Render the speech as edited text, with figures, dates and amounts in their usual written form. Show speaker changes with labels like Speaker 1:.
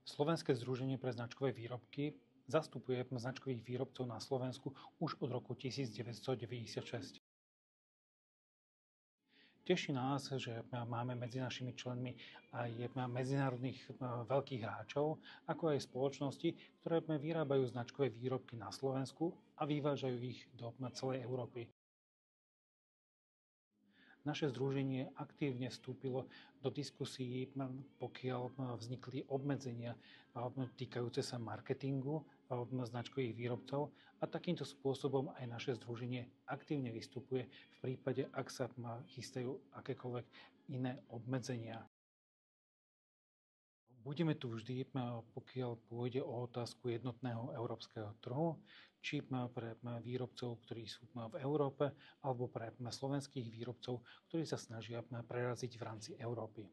Speaker 1: Slovenské združenie pre značkové výrobky zastupuje značkových výrobcov na Slovensku už od roku 1996. Teší nás, že máme medzi našimi členmi aj medzinárodných veľkých hráčov, ako aj spoločnosti, ktoré vyrábajú značkové výrobky na Slovensku a vyvážajú ich do celej Európy. Naše združenie aktívne vstúpilo do diskusií, pokiaľ vznikli obmedzenia týkajúce sa marketingu značkových výrobcov a takýmto spôsobom aj naše združenie aktívne vystupuje v prípade, ak sa chystajú akékoľvek iné obmedzenia. Budeme tu vždy, pokiaľ pôjde o otázku jednotného európskeho trhu, či pre výrobcov, ktorí sú v Európe, alebo pre slovenských výrobcov, ktorí sa snažia preraziť v rámci Európy.